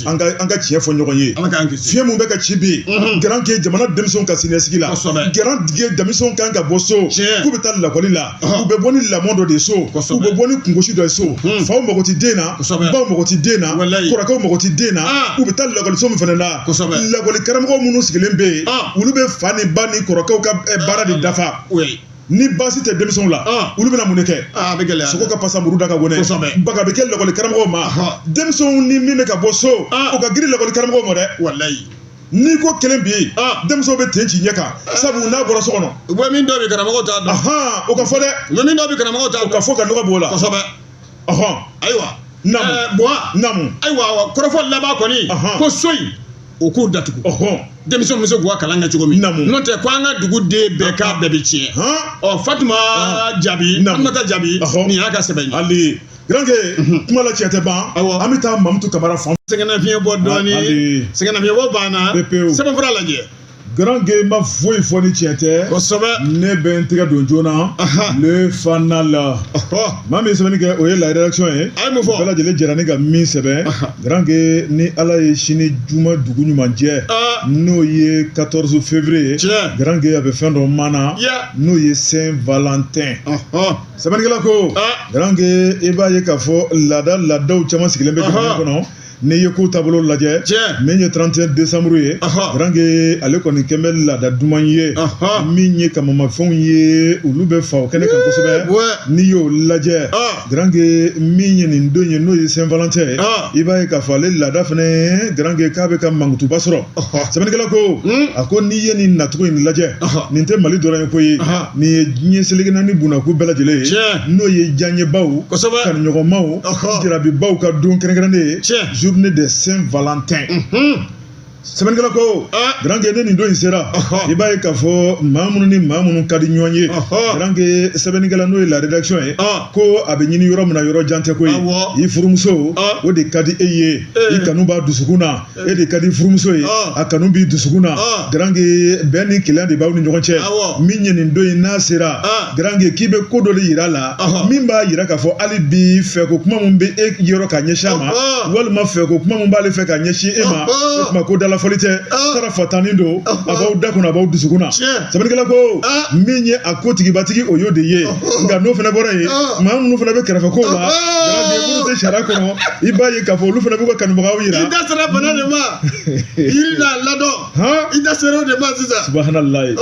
an ka tiɲɛ fɔ ɲɔgɔn ye fiɲɛ mun bɛ ka ci bi garan kɛ jamana denmisɛnw ka siniɲɛsigi la garan denmisɛnw kan ka bɔ so k'u bɛ taa lakɔli la u bɛ bɔ ni lamɔ dɔ de ye so u bɛ bɔ ni kungosi dɔ ye so faw mago ti den na baw mago ti den na kɔrɔkɛw mago ti den na u bɛ taa lakɔliso min fana la lakɔli karamɔgɔ minnu sigilen bɛ yen olu bɛ fa ni ba ni kɔrɔkɛw ka baara de dafa ni baasi tɛ denmisɛnw la olu bɛna mun de kɛ sogo ka pasa muru da ka gɔnɛ baga bɛ kɛ lakɔli karamɔgɔw ma denmisɛnw ni min bɛ ka bɔ so o ka girin lakɔli karamɔgɔw ma dɛ n'i ko kelen bi yen denmisɛnw bɛ ten ci ɲɛ kan sabu n'a bɔra so kɔnɔ u bɛ min dɔ bi karamɔgɔw t'a dɔn o ka fɔ dɛ u bɛ min dɔ bi karamɔgɔw t'a dɔn o ka fɔ ka nɔgɔ b'o la kosɛbɛ ayiwa namu ayiwa kɔrɔfɔ laban kɔni ko so in o k'u datugu denmisɛnw bɛ se k'u ka kalan kɛ cogo min n'o tɛ ko an ka dugu den bɛɛ k'a bɛɛ bɛ tiɲɛ Fatuma Jaabi Fatumata Jaabi nin y'a ka sɛbɛn ye hali garankɛ kuma la tiɲɛ tɛ ban an bɛ taa Mamutu Kamara fan sɛgɛnnafiɲɛ bɔ dɔɔnin sɛgɛnnafiɲɛ bɔ banna sɛbɛnfura lajɛ garankɛ n ma foyi fɔ ni tiɲɛ tɛ kosɛbɛ ne bɛ n tɛgɛ don joona le fana la maa min ye sɛbɛnni kɛ o ye la rédaction ye bɛɛ lajɛlen jɛra ne ka min sɛbɛn garankɛ ni ala ye sini juma dugu ɲuman jɛ n'o ye 14 février garankɛ a bɛ fɛn dɔ maana n'o ye Saint Valentin sɛbɛnnikɛla ko garankɛ i b'a ye k'a fɔ laadaw caman sigilen bɛ jamana kɔnɔ n'i ye ko taabolo lajɛ min ye 31 décembre ye garankɛ ale kɔni kɛn bɛ laada duman ye min ye kamamafɛnw ye olu bɛ fa o kɛnɛ kan kosɛbɛ n'i y'o lajɛ garankɛ min ye nin don ye n'o ye Saint Valentin i b'a ye k'a fɔ ale laada fɛnɛ garankɛ k'a bɛ ka mankutuba sɔrɔ sɛbɛnnikɛla ko a ko n'i ye nin nacogo in lajɛ nin tɛ Mali dɔrɔn ye ko ye nin ye diɲɛ seleke naani bunako bɛɛ lajɛlen ye n'o ye diyaɲɛbaw kanuɲɔgɔnmaw jarabibaw ka don kɛrɛnkɛrɛnnen ye journée de Saint Valentin sɛbɛnnikɛla ko garankɛ ne nin don in sera i b'a ye k'a fɔ maa minnu ni maa minnu ka di ɲɔgɔn ye garankɛ sɛbɛnnikɛla n'o ye la rédaction ye ko a bɛ ɲini yɔrɔ min na yɔrɔ jan tɛ ko ye i furumuso o de ka di e ye i kanu b'a dusukun na e de ka di furumuso ye a kanu b'i dusukun na garankɛ bɛn ni kɛlɛ de b'aw ni ɲɔgɔn cɛ min ye nin don in n'a sera garankɛ k'i bɛ ko dɔ de yira a la min b'a yira k'a fɔ hali bi fɛko kuma min bɛ e yɔrɔ ka ɲɛsin a ma walima fɛko kuma min b'ale fɛ ka ɲɛsin e ma o tuma ko dala fɔli tɛ tara fatani don a b'aw da kɔnɔ a b'aw dusukun na sɛbɛnnikɛla ko min ye a ko tigibatigi o y'o de ye nka n'o fana bɔra yen maa minnu fana bɛ kɛrɛfɛ kow la garankɛ minnu tɛ sariya kɔnɔ i b'a ye k'a fɔ olu fana b'u ka kanubagaw yira i da sera bana de ma yiri n'a ladɔn i da sera o de ma sisan subahanallahi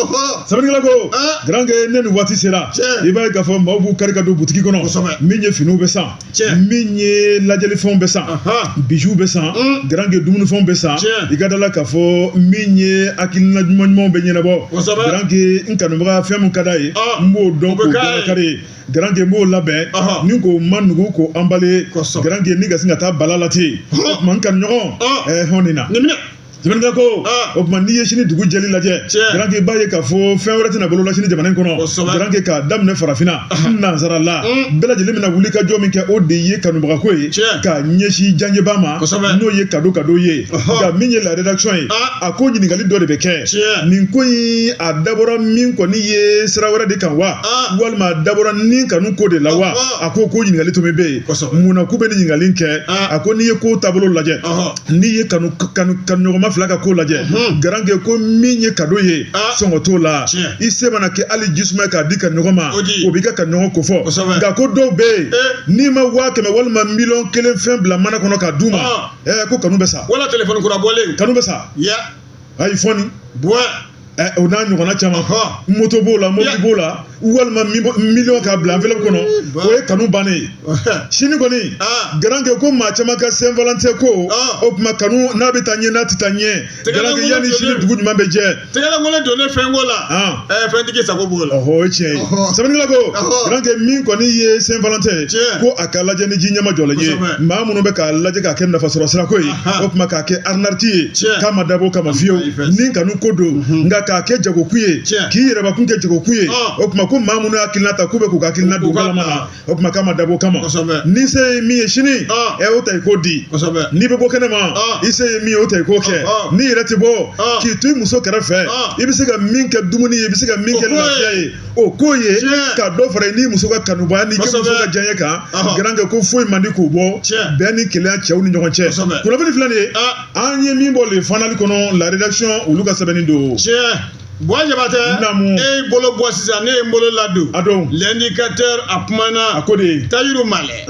sɛbɛnnikɛla ko garankɛ ne ni waati sera i b'a ye k'a fɔ maaw b'u kari ka don butigi kɔnɔ min ye finiw bɛ san min ye lajɛlifɛnw bɛ san bijoux bɛ san garankɛ dumunifɛnw bɛ san i ka dala k'a fɔ min ye hakilina ɲuman bɛ ɲɛnabɔ garankɛ n kanubaga fɛn min ka d'a ye n b'o dɔn k'o kɛ kari garankɛ n b'o labɛn ni k'o ma nugu k'o emballé garankɛ ni ka sin ka taa bala la ten o tuma n kanuɲɔgɔn hɔn nin na sɛbɛnnikɛla ko o tuma n'i ye sini dugu jɛli lajɛ grand que i b'a ye k'a fɔ fɛn wɛrɛ tɛna bolo la sini jamana in kɔnɔ grand que k'a daminɛ farafinna nansara la bɛɛ lajɛlen bɛna wuli ka jɔ min kɛ o de ye kanubagako ye k'a ɲɛsin janjeba ma n'o ye kado ye nka min ye la rédaction ye a ko ɲininkali dɔ de bɛ kɛ nin ko in a dabɔra min kɔni ye sira wɛrɛ de kan wa walima a dabɔra nin kanu ko de la wa a ko ɲininkali tun bɛ yen munna k'u bɛ nin ɲininkali kɛ a ko n'i ye ko taabolo lajɛ n'i ye kanuɲɔgɔnma fila ka ko lajɛ grand que ko min ye kado ye sɔngɔ t'o la i se mana kɛ hali jisuma k'a di kanuɲɔgɔn ma o b'i ka kanuɲɔgɔn ko fɔ nka ko dɔw bɛ yen n'i ma 100 walima 1,000,000 fɛn bila mana kɔnɔ k'a d'u ma ko kanu bɛ sa wala téléphone kura bɔlen kanu bɛ sa ayi fɔni o n'a ɲɔgɔnna caman moto b'o la mobili b'o la walima 1,000,000 k'a bila enveloppe kɔnɔ o ye kanu bannen ye sini kɔni grand que ko maa caman ka Saint Valentin ko o tuma kanu n'a bɛ taa ɲɛ n'a tɛ taa ɲɛ grand que yanni sini dugu ɲuman bɛ jɛ tɛgɛla wale donnen fɛnko la fɛntigi sago b'o la o ye tiɲɛ ye sɛbɛnnikɛla ko grand que min kɔni ye Saint Valentin ko a ka lajɛ ni ji ɲɛma jɔlen ye maa minnu bɛ k'a lajɛ k'a kɛ nafasɔrɔ sirako ye o tuma k'a kɛ arnaque ye k'a ma dabɔ kama fiyewu ni kanu ko don nka k'a kɛ jagokun ye k'i yɛrɛbakun kɛ jagokun ye o tuma ko maa minnu hakilina ta k'u bɛ k'u ka hakilina don galama na o tuma k'a ma dabɔ kama ni se ye min ye sini o ta i k'o di n'i bɛ bɔ kɛnɛma i se ye min ye o ta i k'o kɛ n'i yɛrɛ tɛ bɔ k'i to i muso kɛrɛfɛ i bɛ se ka min kɛ dumuni ye i bɛ se ka min kɛ lafiya ye o k'o ye ka dɔ fara n'i muso ka kanubaya n'i kɛ muso ka diyaɲɛ kan grand que ko foyi man di k'o bɔ bɛn ni kelenya cɛw ni ɲɔgɔn cɛ kunnafoni filɛ nin ye an ye min bɔ le fanali kɔnɔ la rédaction olu ka sɛbɛnni don Bois Jabatɛ e bolo bɔ sisan ne ye n bolo ladon l'indicateur a kumana Tayiru Male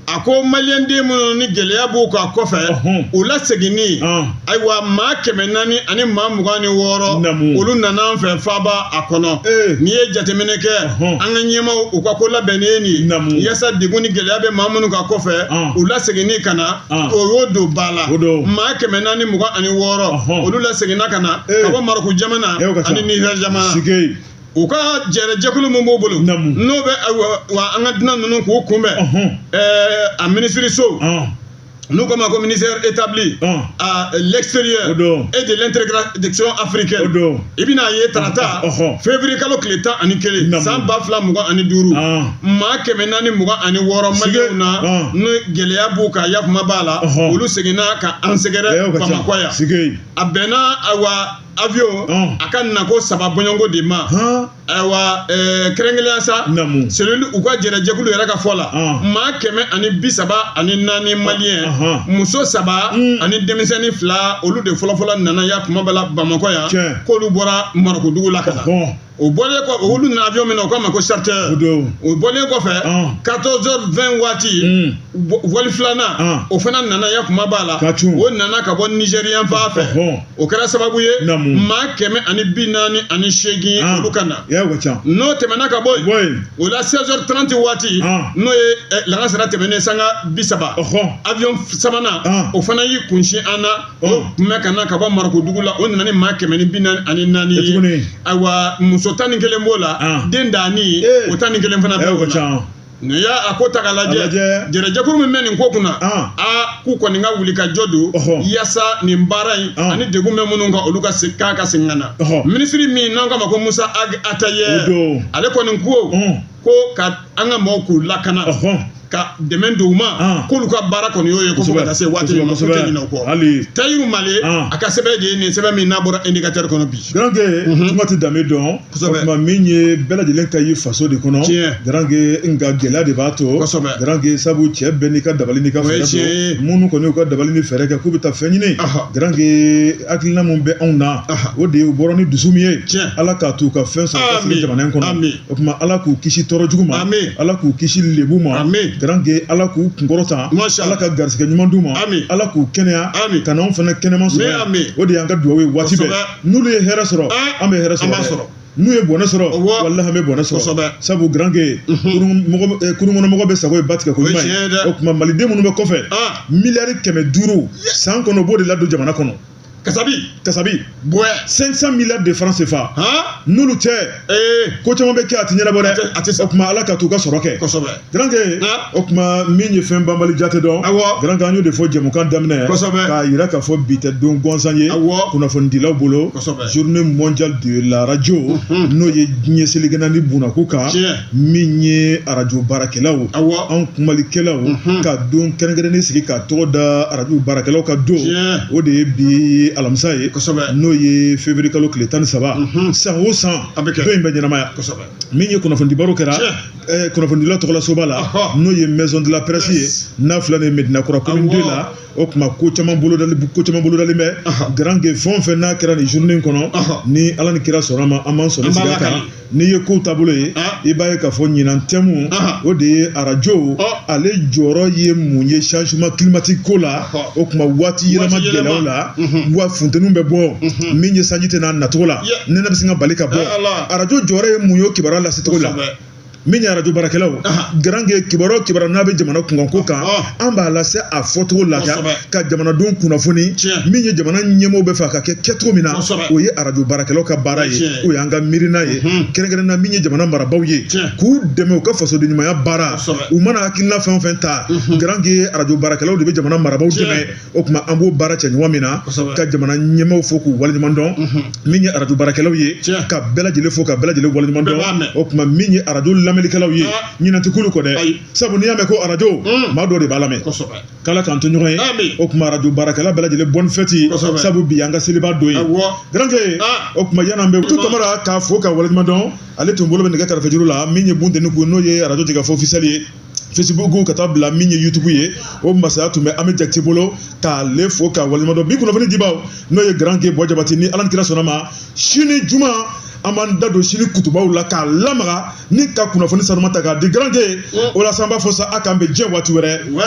a ko maliyɛn den minnu ni gɛlɛya b'u kan kɔfɛ u laseginni ayiwa maa 400 ani maa 26 olu nana an fɛ faaba a kɔnɔ n'i ye jateminɛ kɛ an ka ɲɛmaw u ka ko labɛnnen nin yaasa degun ni gɛlɛya bɛ maa minnu kan kɔfɛ u laseginni ka na o y'o don ba la maa 426 olu laseginna ka na ka bɔ Maroc jamana ani Niger jamana u ka jɛkulu min b'o bolo n'o bɛ wa an ka dunan ninnu k'u kunbɛn a ministre so nous comme un ministère établi à l'extérieur et de l'intégration africaine. Et bien, il y a 30 février, quand le temps en Ikele, sans bafla muga en Iduru, ma kemenani muga en Woro Maliona, nous Gelia Bouka Yaf Mabala, ou le Segena, en Segere, Pamakoya. Abena, awa avion, akan nako sababongo de ma, awa Krengelasa, celui où quoi Jera Jakulu Raka Fola, ma keme ani bisaba ani nani malien. Muso saba ani denmisɛnnin fila olu de fɔlɔfɔlɔ nana ya kuma bɛɛ la Bamakɔ yan k'olu bɔra Maroko dugu la ka na o bɔlen kɔ olu nana avion min na o k'a ma ko charter o bɔlen kɔfɛ 14h20 waati voli filanan o fana nana ya kuma b'a la o nana ka bɔ Nigérian fan fɛ o kɛra sababu ye maa 448 olu ka na n'o tɛmɛna ka bɔ yen o la 16h30 waati n'o ye lankasara tɛmɛnen sanga 30 avion sabanan o fana y'i kunsi an na o tun bɛ ka na ka bɔ Maroko dugu la o nana ni maa 424 ye ayiwa muso 11 b'o la den dani o 11 fana b'o la ne y'a ko ta ka lajɛ jɛrɛjɛkuru min bɛ nin ko kunna k'u kɔni ka wuli ka jɔ don yaasa nin baara in ani degun bɛ minnu kan olu ka segin ka segin ka na minisiri min n'an k'a ma ko Musa Ataye ale kɔni ko ka an ka mɔgɔw k'u lakana ka dɛmɛ d'u ma k'olu ka baara kɔni y'o ye ko fo ka taa se waati min ma ko tɛ ɲinɛ o kɔ Tayiru Male a ka sɛbɛn de ye nin sɛbɛn min n'a bɔra indicateur kɔnɔ bi grand que kuma tɛ danbe dɔn o tuma min ye bɛɛ lajɛlen ka ye faso de kɔnɔ grand que nka gɛlɛya de b'a to grand que sabu cɛ bɛɛ n'i ka dabali n'i ka fɛɛrɛ don minnu kɔni y'u ka dabali ni fɛɛrɛ kɛ k'u bɛ taa fɛn ɲini grand que hakilina min bɛ anw na o de ye u bɔra ni dusu min ye ala k'a t'u ka fɛn sɔrɔ ka sigi jamana in kɔnɔ o tuma ala k'u kisi tɔɔrɔ jugu ma ala k'u kisi lebu ma grand que ala k'u kunkɔrɔta ala ka garisɛgɛ ɲuman d'u ma ala k'u kɛnɛya ka n'anw fana kɛnɛma sɔrɔ o de y'an ka dugawu ye waati bɛɛ n'olu ye hɛrɛ sɔrɔ an bɛ hɛrɛ sɔrɔ n'u ye bɔnɛ sɔrɔ walahi an bɛ bɔnɛ sɔrɔ sabu grand que kurun bɛ sago ye ba tigɛ ko ɲuman ye o tuma maliden minnu bɛ kɔfɛ miliyari 500 san kɔnɔ o b'o de ladon jamana kɔnɔ Kasabi 500 milliards de francs CFA n'olu tɛ ko caman bɛ kɛ a tɛ ɲɛnabɔ dɛ o tuma ala ka t'u ka sɔrɔ kɛ garankɛ o tuma min ye fɛn banbali jate dɔn garankɛ an y'o de fɔ jɛmukan daminɛ k'a yira k'a fɔ bi tɛ don gansan ye kunnafonidilaw bolo journée mondiale de la radio n'o ye diɲɛ seligana ni bunako kan min ye arajo baarakɛlaw anw kumalikɛlaw ka don kɛrɛnkɛrɛnnen sigi ka tɔgɔ da arajo baarakɛlaw ka don o de ye bi alamisa ye n'o ye février kalo tile 13 san o san don in bɛ ɲɛnamaya min ye kunnafonidibaro kɛra kunnafonidila tɔgɔla soba la n'o ye maison de la presse ye n'a filɛ nin ye Medina Kɔrɔ commune 2 la o tuma ko caman bolodalen bɛ garankɛ fɛn o fɛn n'a kɛra nin journée in kɔnɔ ni ala ni kira sɔnna ma an b'an sɔnni sigi a kan n'i ye kow taabolo ye i b'a ye k'a fɔ ɲinan tɛmu o de ye arajo ale jɔyɔrɔ ye mun ye changement climatique ko la o tuma waati yɛlɛma gɛlɛyaw la wa funtɛniw bɛ bɔ min ye sanji tɛ n'a nacogo la nɛnɛ bɛ se ka bali ka bɔ arajo jɔyɔrɔ ye mun ye o kibaruya lasecogo la min ye arajo baarakɛlaw garankɛ kibaruya n'a bɛ jamana kunkanko kan an b'a lase a fɔcogo la ka jamanadenw kunnafoni min ye jamana ɲɛmɔgɔw bɛ fɛ a ka kɛ kɛcogo min na o ye arajo baarakɛlaw ka baara ye o y'an ka miirina ye kɛrɛnkɛrɛnna min ye jamana marabaaw ye k'u dɛmɛ u ka fasoden ɲumanya baara u mana hakilina fɛn o fɛn ta garankɛ arajo baarakɛlaw de bɛ jamana marabaaw dɛmɛ o tuma an b'o baara cɛ ɲuman min na ka jamana ɲɛmɔgɔw fo k'u waleɲuman dɔn min ye arajo baarakɛlaw ye ka bɛɛ lajɛlen fo ka bɛɛ lajɛlen waleɲuman dɔn o tuma min ye arajo lamɛnnikɛlaw ye ɲinan tɛ kulu kɔ dɛ sabu n'i y'a mɛn ko arajo maa dɔ de b'a lamɛn k'ala k'an to ɲɔgɔn ye o tuma arajo baarakɛla bɛɛ lajɛlen bonne fête sabu bi an ka seliba don ye garankɛ o tuma yan'an bɛ tu kamara k'a fo ka waleɲuman dɔn ale tun bolo bɛ nɛgɛ kɛrɛfɛ juru la min ye bunteni ko n'o ye arajo tigɛ fɔ officiel ye Facebook ka taa bila min ye YouTube ye o masaya tun bɛ Ami Jakite bolo k'ale fo ka waleɲuman dɔn bi kunnafoni dibaw n'o ye garankɛ Buwa Jabate ni ala ni kira sɔnna ma sini juma an b'an da don sini kutubaw la k'a lamaga ni ka kunnafoni sanuma ta k'a di garankɛ o la sa an b'a fɔ sa a k'an bɛn diɲɛ waati wɛrɛ wa